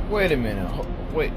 Wait a minute. Wait.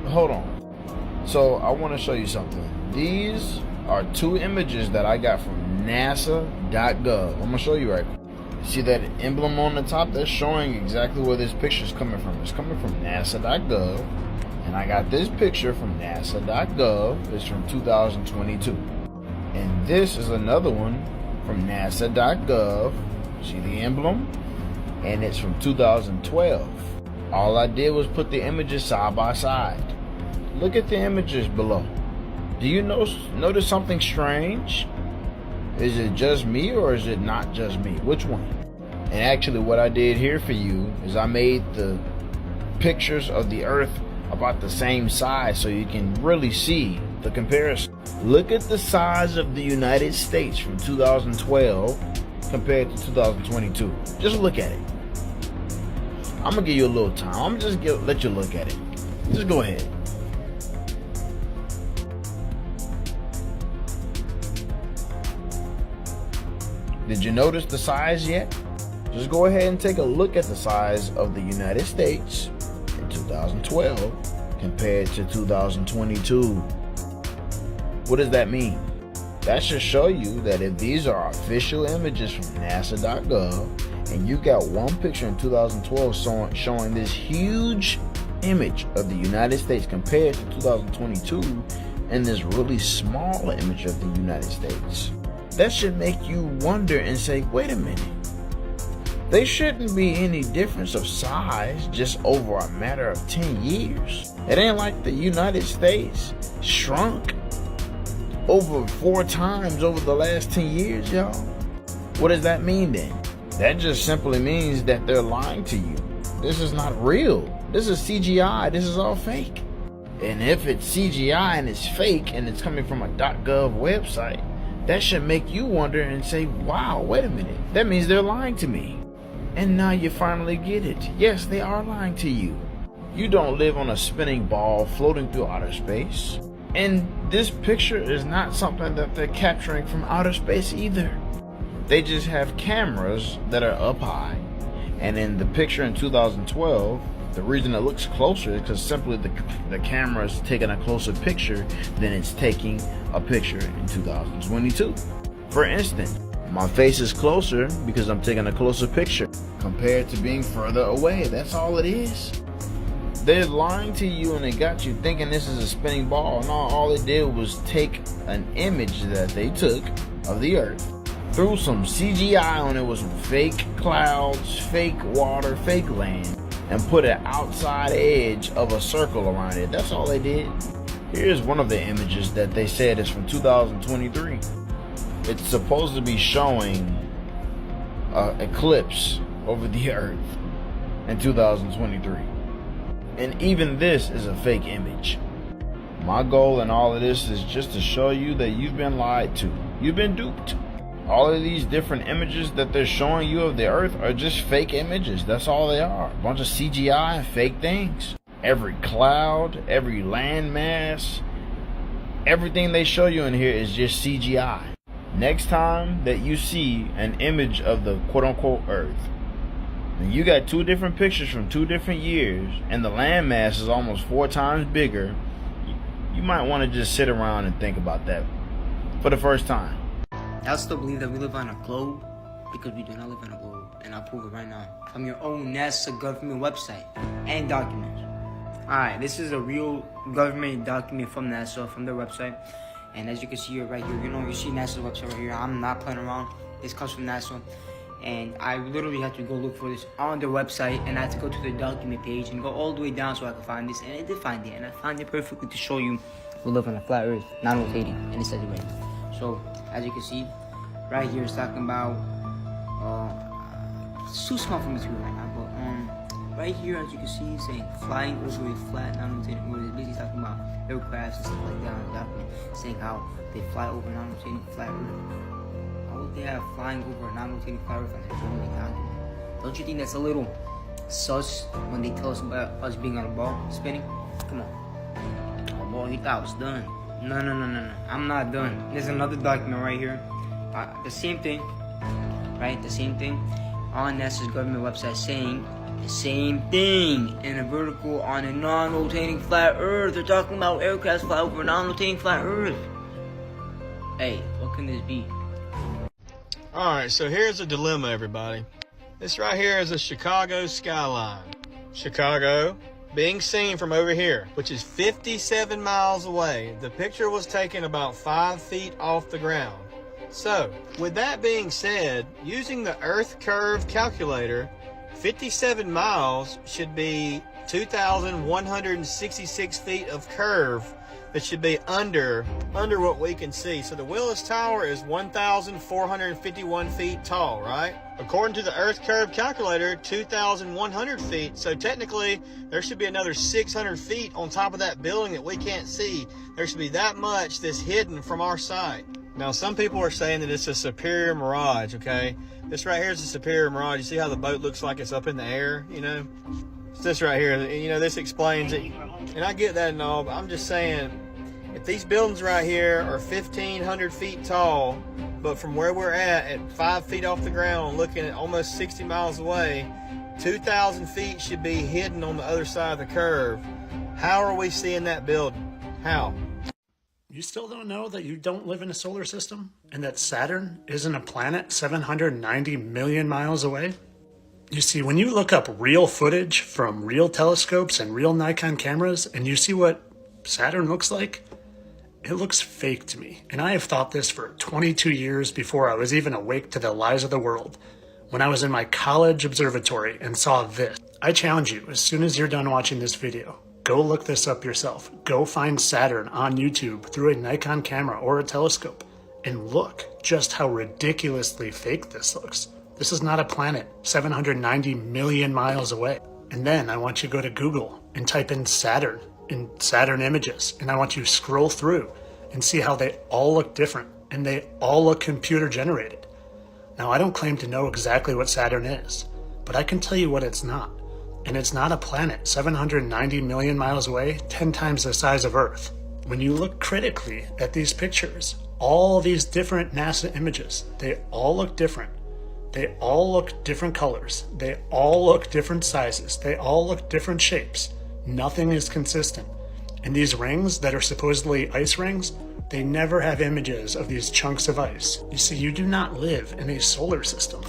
Hold on. So I want to show you something. These are two images that I got from NASA.gov. I'm going to show you right quick. See that emblem on the top? That's showing exactly where this picture is coming from. It's coming from NASA.gov. And I got this picture from NASA.gov. It's from 2022. And this is another one from NASA.gov. See the emblem? And it's from 2012. All I did was put the images side by side. Look at the images below. Do you notice something strange? Is it just me or is it not just me? Which one? And actually what I did here for you is I made the pictures of the Earth about the same size so you can really see the comparison. Look at the size of the United States from 2012 compared to 2022. Just look at it. I'm gonna give you a little time. I'm gonna just let you look at it. Just go ahead. Did you notice the size yet? Just go ahead and take a look at the size of the United States in 2012 compared to 2022. What does that mean? That should show you that if these are official images from NASA.gov and you got one picture in 2012 showing this huge image of the United States compared to 2022 and this really small image of the United States, that should make you wonder and say, wait a minute, there shouldn't be any difference of size just over a matter of 10 years. It ain't like the United States shrunk over 4 times over the last 10 years, y'all. What does that mean then? That just simply means that they're lying to you. This is not real. This is CGI. This is all fake. And if it's CGI and it's fake and it's coming from a .gov website, that should make you wonder and say, wow, wait a minute. That means they're lying to me. And now you finally get it. Yes, they are lying to you. You don't live on a spinning ball floating through outer space. And this picture is not something that they're capturing from outer space either. They just have cameras that are up high. And in the picture in 2012, the reason it looks closer is because simply the camera is taking a closer picture than it's taking a picture in 2022. For instance, my face is closer because I'm taking a closer picture compared to being further away. That's all it is. They're lying to you and they got you thinking this is a spinning ball. No, all they did was take an image that they took of the Earth, threw some CGI on it with some fake clouds, fake water, fake land, and put an outside edge of a circle around it. That's all they did. Here's one of the images that they said is from 2023. It's supposed to be showing an eclipse over the Earth in 2023. And even this is a fake image. My goal in all of this is just to show you that you've been lied to. You've been duped. All of these different images that they're showing you of the Earth are just fake images. That's all they are. A bunch of CGI and fake things. Every cloud, every landmass, everything they show you in here is just CGI. Next time that you see an image of the quote-unquote Earth, and you got 2 different pictures from 2 different years, and the landmass is almost 4 times bigger, you might want to just sit around and think about that for the first time. I still believe that we live on a globe because we do not live on a globe, and I'll prove it right now from your own NASA government website and documents. Alright, this is a real government document from NASA, from their website, and as you can see right here, you see NASA's website right here. I'm not playing around. This comes from NASA, and I literally had to go look for this on their website, and I had to go to the document page and go all the way down so I could find this, and I did find it, and I found it perfectly to show you we live on a flat Earth, not rotating, and it says it right. So, as you can see, right here it's talking about, it's too small for me to read right now, but right here, as you can see, it's saying flying over a flat, non-rotating Earth. It's basically talking about aircrafts and stuff like that on the document, saying how they fly over a non-rotating flat Earth. How would they have flying over a non-rotating flat Earth on their government document? Don't you think that's a little sus when they tell us about us being on a ball spinning? Come on. Oh, boy, you thought I was done. No. I'm not done. There's another document right here. The same thing, right? The same thing on NASA's government website saying The same thing in a vertical on a non-rotating flat Earth. They're talking about aircrafts fly over a non-rotating flat Earth. Hey, what can this be? Alright, so here's a dilemma, everybody. This right here is a Chicago skyline. Chicago being seen from over here, which is 57 miles away. The picture was taken about 5 feet off the ground. So, with that being said, using the Earth curve calculator, 57 miles should be 2,166 feet of curve that should be under what we can see. So the Willis Tower is 1,451 feet tall, right? According to the Earth curve calculator, 2,100 feet. So technically, there should be another 600 feet on top of that building that we can't see. There should be that much that's hidden from our sight. Now, some people are saying that it's a superior mirage, okay? This right here is a superior mirage. You see how the boat looks like it's up in the air, you know? It's this right here, you know, this explains it. And I get that and all, but I'm just saying, if these buildings right here are 1,500 feet tall, but from where we're at 5 feet off the ground, looking at almost 60 miles away, 2,000 feet should be hidden on the other side of the curve. How are we seeing that building? How? You still don't know that you don't live in a solar system and that Saturn isn't a planet 790 million miles away? You see, when you look up real footage from real telescopes and real Nikon cameras and you see what Saturn looks like, it looks fake to me. And I have thought this for 22 years before I was even awake to the lies of the world. When I was in my college observatory and saw this, I challenge you, as soon as you're done watching this video, go look this up yourself. Go find Saturn on YouTube through a Nikon camera or a telescope and look just how ridiculously fake this looks. This is not a planet 790 million miles away. And then I want you to go to Google and type in Saturn images, and I want you to scroll through and see how they all look different and they all look computer generated. Now, I don't claim to know exactly what Saturn is, but I can tell you what it's not. And it's not a planet 790 million miles away, 10 times the size of Earth. When you look critically at these pictures, all these different NASA images, they all look different. They all look different colors. They all look different sizes. They all look different shapes. Nothing is consistent. And these rings that are supposedly ice rings, they never have images of these chunks of ice. You see, you do not live in a solar system.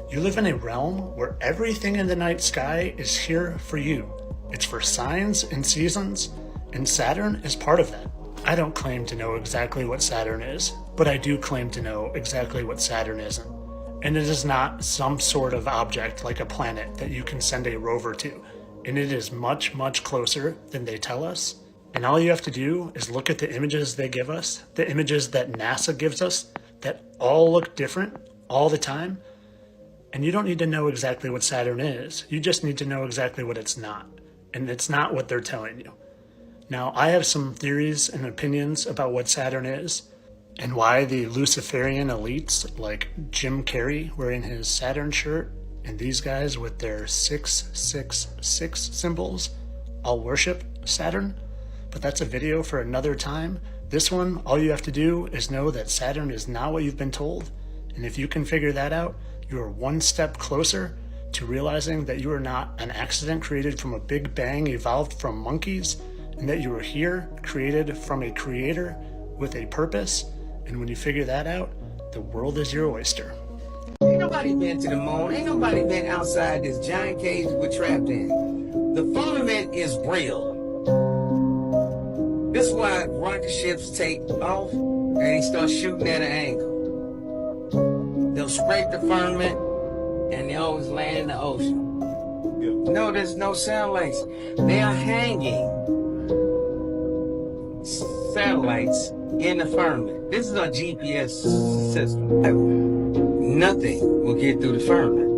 You live in a realm where everything in the night sky is here for you. It's for signs and seasons, and Saturn is part of that. I don't claim to know exactly what Saturn is, but I do claim to know exactly what Saturn isn't. And it is not some sort of object like a planet that you can send a rover to. And it is much, much closer than they tell us. And all you have to do is look at the images they give us, the images that NASA gives us, that all look different all the time. And you don't need to know exactly what Saturn is. You just need to know exactly what it's not. And it's not what they're telling you. Now, I have some theories and opinions about what Saturn is and why the Luciferian elites like Jim Carrey wearing his Saturn shirt and these guys with their 666 symbols all worship Saturn. But that's a video for another time. This one, all you have to do is know that Saturn is not what you've been told. And if you can figure that out, you are one step closer to realizing that you are not an accident created from a big bang evolved from monkeys, and that you were here created from a creator with a purpose. And when you figure that out, the world is your oyster. Ain't nobody been to the moon. Ain't nobody been outside this giant cage we're trapped in. The firmament is real. This is why rocket ships take off and they start shooting at an angle. They'll scrape the firmament and they always land in the ocean. No, there's no satellites. They are hanging satellites in the firmament. This is our GPS system. Nothing will get through the firmament.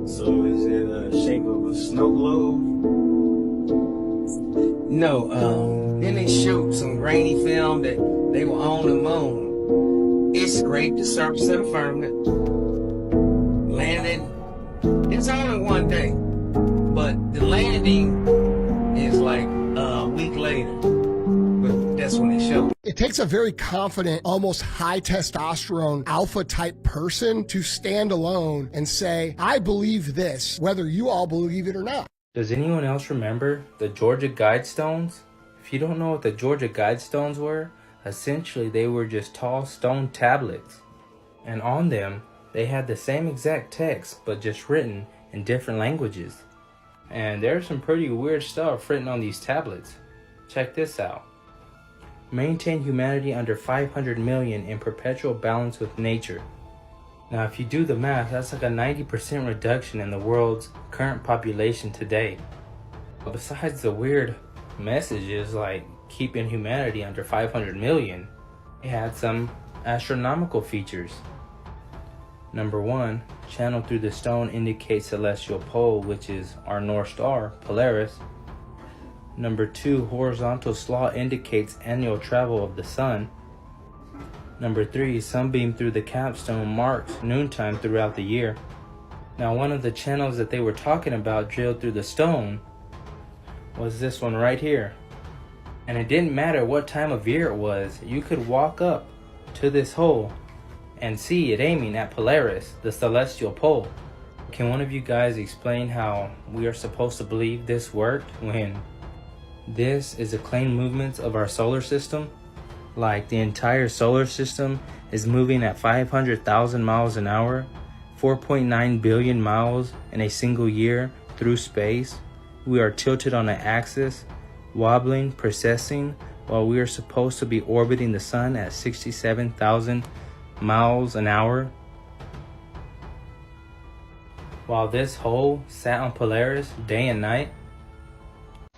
So is it a shape of a snow globe? No, then they showed some grainy film that they were on the moon. It scraped the surface of the firmament, landed. It's only one day, but the landing is like a week later. But that's when they showed. It takes a very confident, almost high testosterone, alpha type person to stand alone and say, I believe this, whether you all believe it or not. Does anyone else remember the Georgia Guidestones? If you don't know what the Georgia Guidestones were, essentially they were just tall stone tablets. And on them, they had the same exact text, but just written in different languages. And there's some pretty weird stuff written on these tablets. Check this out. Maintain humanity under 500 million in perpetual balance with nature. Now if you do the math, that's like a 90% reduction in the world's current population today. But besides the weird messages like keeping humanity under 500 million, it had some astronomical features. Number 1, channel through the stone indicates celestial pole, which is our North Star, Polaris. Number 2, horizontal slot indicates annual travel of the sun. Number 3, sunbeam through the capstone marks noontime throughout the year. Now one of the channels that they were talking about drilled through the stone was this one right here. And it didn't matter what time of year it was, you could walk up to this hole and see it aiming at Polaris, the celestial pole. Can one of you guys explain how we are supposed to believe this worked when this is a claimed movement of our solar system? Like the entire solar system is moving at 500,000 miles an hour, 4.9 billion miles in a single year through space. We are tilted on an axis, wobbling, precessing, while we are supposed to be orbiting the sun at 67,000 miles an hour. While this hole sat on Polaris day and night.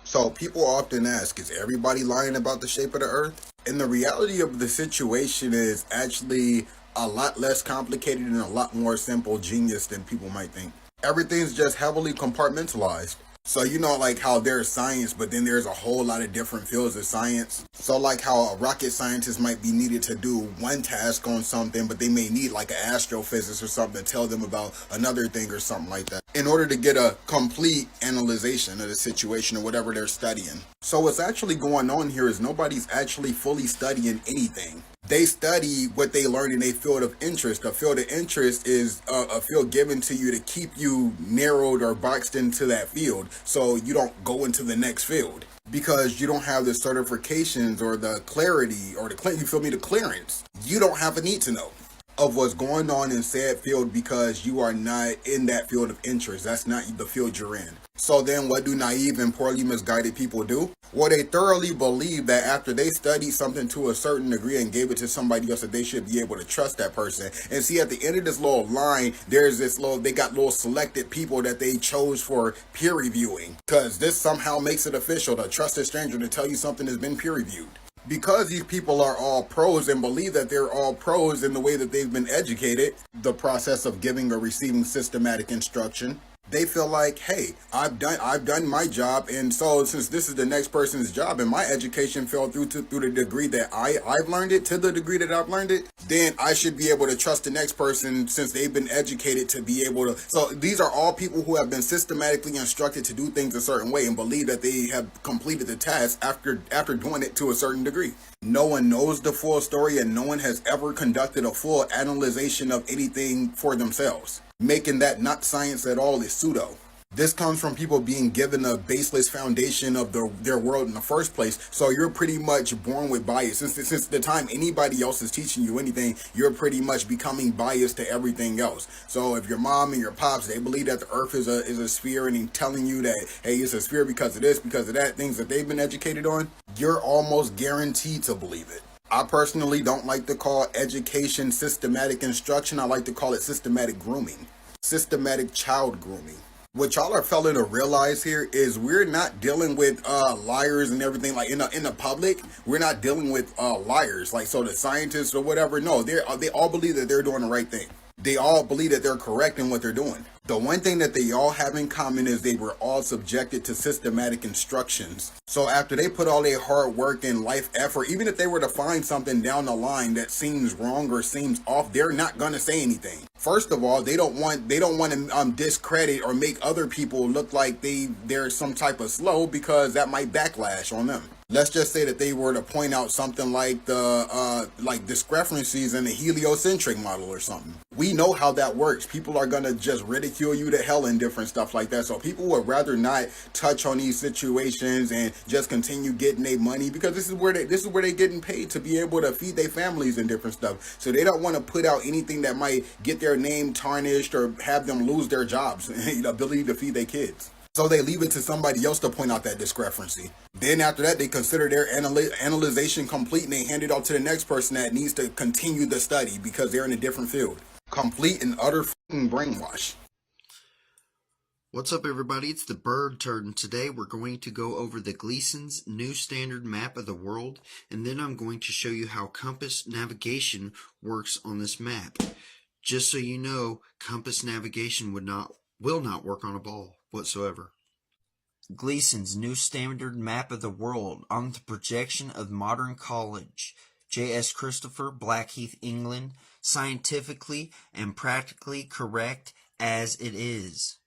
So people often ask, is everybody lying about the shape of the earth? And the reality of the situation is actually a lot less complicated and a lot more simple genius than people might think. Everything's just heavily compartmentalized. So you know, like how there's science, but then there's a whole lot of different fields of science. So like how a rocket scientist might be needed to do one task on something, but they may need like an astrophysicist or something to tell them about another thing or something like that, in order to get a complete analyzation of the situation or whatever they're studying. So what's actually going on here is nobody's actually fully studying anything. They study what they learn in a field of interest. A field of interest is a field given to you to keep you narrowed or boxed into that field so you don't go into the next field, because you don't have the certifications or the clarity or the clearance. You don't have a need to know of what's going on in said field because you are not in that field of interest. That's not the field you're in. So then what do naive and poorly misguided people do? Well, they thoroughly believe that after they studied something to a certain degree and gave it to somebody else, that they should be able to trust that person. And see, at the end of this little line, there's this little, they got little selected people that they chose for peer reviewing, because this somehow makes it official to trust a stranger to tell you something has been peer reviewed. Because these people are all pros and believe that they're all pros in the way that they've been educated, the process of giving or receiving systematic instruction, they feel like, hey, I've done my job, and so since this is the next person's job and my education fell through the degree that I've learned it, to the degree that I've learned it, then I should be able to trust the next person since they've been educated to be able to. So these are all people who have been systematically instructed to do things a certain way and believe that they have completed the task after doing it to a certain degree. No one knows the full story, and no one has ever conducted a full analyzation of anything for themselves. Making that not science at all is pseudo. This comes from people being given a baseless foundation of their world in the first place. So you're pretty much born with bias. Since the time anybody else is teaching you anything, you're pretty much becoming biased to everything else. So if your mom and your pops, they believe that the earth is a sphere, and they're telling you that, hey, it's a sphere because of this, because of that, things that they've been educated on, you're almost guaranteed to believe it. I personally don't like to call education systematic instruction. I like to call it systematic grooming, systematic child grooming. What y'all are failing to realize here is we're not dealing with liars and everything. Like in the public, we're not dealing with liars. Like, so the scientists or whatever, no, they all believe that they're doing the right thing. They all believe that they're correct in what they're doing. The one thing that they all have in common is they were all subjected to systematic instructions. So after they put all their hard work and life effort, even if they were to find something down the line that seems wrong or seems off, they're not going to say anything. First of all, they don't want to discredit or make other people look like they're some type of slow, because that might backlash on them. Let's just say that they were to point out something like the discrepancies in the heliocentric model or something. We know how that works. People are gonna just ridicule you to hell and different stuff like that. So people would rather not touch on these situations and just continue getting their money, because this is where they're getting paid to be able to feed their families and different stuff. So they don't want to put out anything that might get their name tarnished or have them lose their jobs and the ability to feed their kids. So they leave it to somebody else to point out that discrepancy. Then after that, they consider their analyzation complete, and they hand it off to the next person that needs to continue the study because they're in a different field. Complete and utter fucking brainwash. What's up, everybody? It's the Bird Turd. Today we're going to go over the Gleason's New Standard Map of the World, and then I'm going to show you how compass navigation works on this map. Just so you know, compass navigation will not work on a ball whatsoever. Gleason's New Standard Map of the World on the projection of modern college. J.S. Christopher, Blackheath, England. Scientifically and practically correct as it is.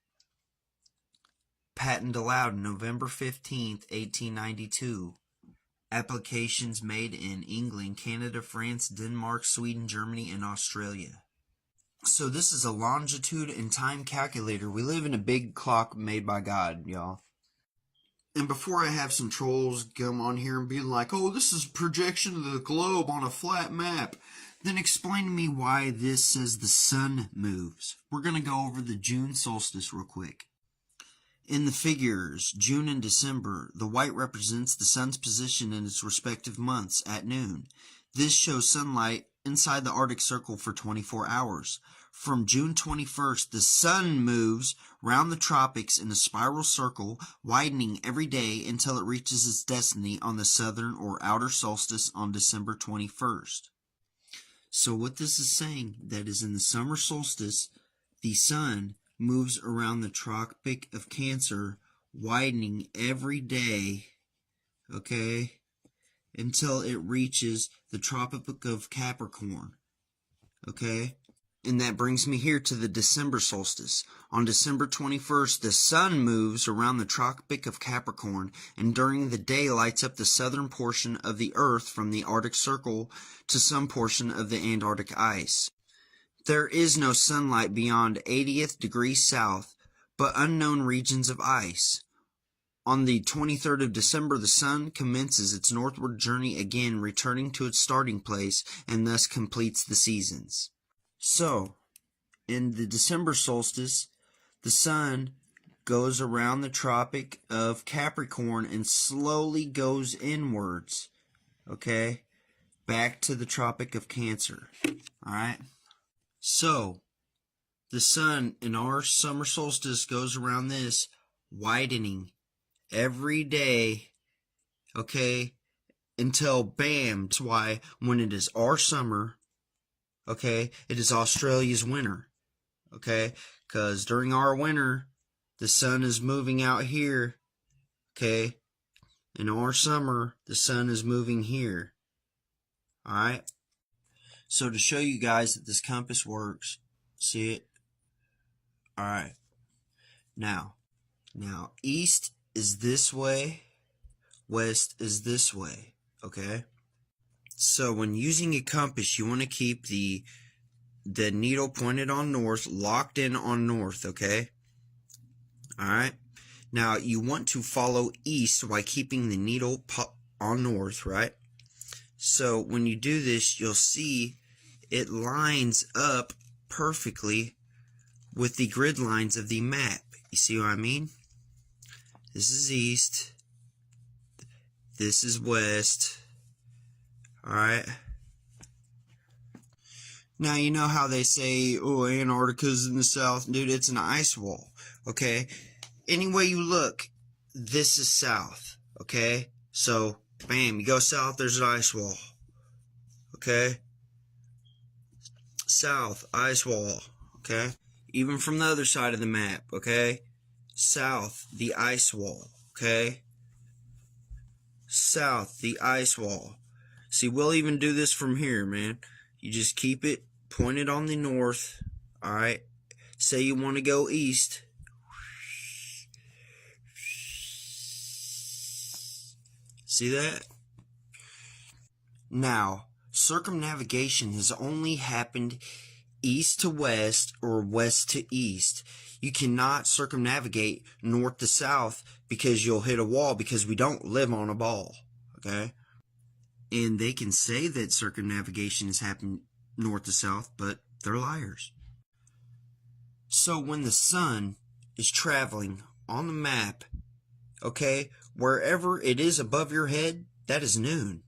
Patent allowed November 15th, 1892. Applications made in England, Canada, France, Denmark, Sweden, Germany, and Australia. So this is a longitude and time calculator. We live in a big clock made by God, y'all. And before I have some trolls come on here and be like, oh, this is projection of the globe on a flat map, then explain to me why this says the sun moves. We're going to go over the June solstice real quick. In the figures, June and December, the white represents the sun's position in its respective months at noon. This shows sunlight inside the Arctic Circle for 24 hours. From June 21st, the sun moves round the tropics in a spiral circle, widening every day until it reaches its destiny on the southern or outer solstice on December 21st. So what this is saying, that is in the summer solstice, the sun moves around the Tropic of Cancer, widening every day, okay, until it reaches the Tropic of Capricorn, okay? And that brings me here to the December solstice. On December 21st, the sun moves around the Tropic of Capricorn, and during the day lights up the southern portion of the Earth from the Arctic Circle to some portion of the Antarctic ice. There is no sunlight beyond 80th degrees south, but unknown regions of ice. On the 23rd of December, the sun commences its northward journey again, returning to its starting place, and thus completes the seasons. So, in the December solstice, the sun goes around the Tropic of Capricorn and slowly goes inwards, okay, back to the Tropic of Cancer, alright? So, the sun in our summer solstice goes around this, widening every day, okay, until bam. That's why when it is our summer, okay, it is Australia's winter, okay, because during our winter, the sun is moving out here, okay, in our summer, the sun is moving here, alright? So to show you guys that this compass works, see it? Alright. Now, east is this way, west is this way, okay? So when using a compass, you want to keep the needle pointed on north, locked in on north, okay? Alright? Now, you want to follow east while keeping the needle on north, right? So when you do this, you'll see it lines up perfectly with the grid lines of the map. You see what I mean? This is east. This is west. Alright? Now, you know how they say, oh, Antarctica's in the south. Dude, it's an ice wall. Okay? Any way you look, this is south. Okay? So, bam, you go south, there's an ice wall. Okay? South, ice wall, okay? Even from the other side of the map, okay? South, the ice wall, okay? South, the ice wall. See, we'll even do this from here, man. You just keep it pointed on the north, Alright, say you want to go east. See that? Now, circumnavigation has only happened east to west or west to east. You cannot circumnavigate north to south because you'll hit a wall, because we don't live on a ball. Okay? And they can say that circumnavigation has happened north to south, but they're liars. So when the sun is traveling on the map, okay, wherever it is above your head, that is noon.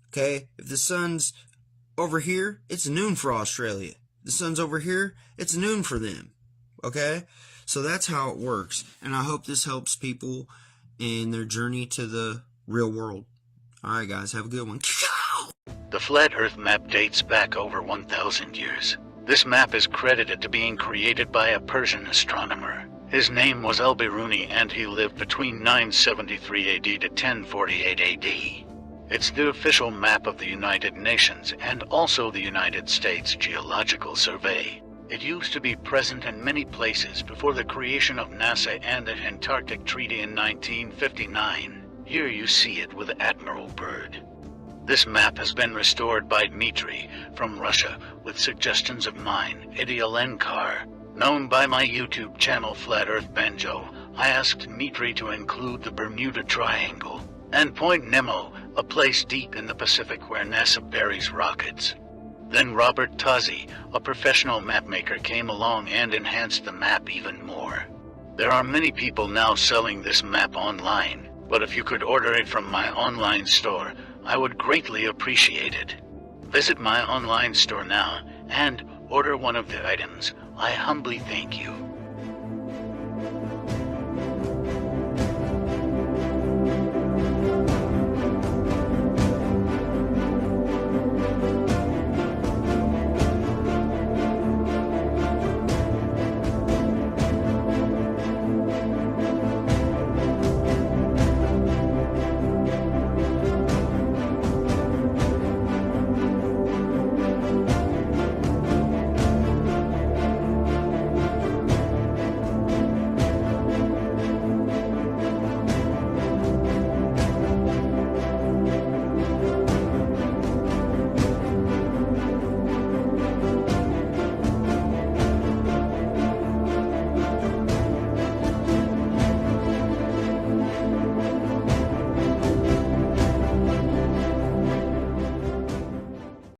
Okay, if the sun's over here, it's noon for Australia. The sun's over here, it's noon for them. Okay, so that's how it works. And I hope this helps people in their journey to the real world. Alright guys, have a good one. The flat Earth map dates back over 1,000 years. This map is credited to being created by a Persian astronomer. His name was Al-Biruni, and he lived between 973 AD to 1048 AD. It's the official map of the United Nations and also the United States Geological Survey. It used to be present in many places before the creation of NASA and the Antarctic Treaty in 1959. Here you see it with Admiral Byrd. This map has been restored by Dmitry from Russia with suggestions of mine, Idialenkar. Known by my YouTube channel Flat Earth Banjo, I asked Dmitry to include the Bermuda Triangle and Point Nemo, a place deep in the Pacific where NASA buries rockets. Then Robert Tozzi, a professional mapmaker, came along and enhanced the map even more. There are many people now selling this map online, but if you could order it from my online store, I would greatly appreciate it. Visit my online store now and order one of the items. I humbly thank you.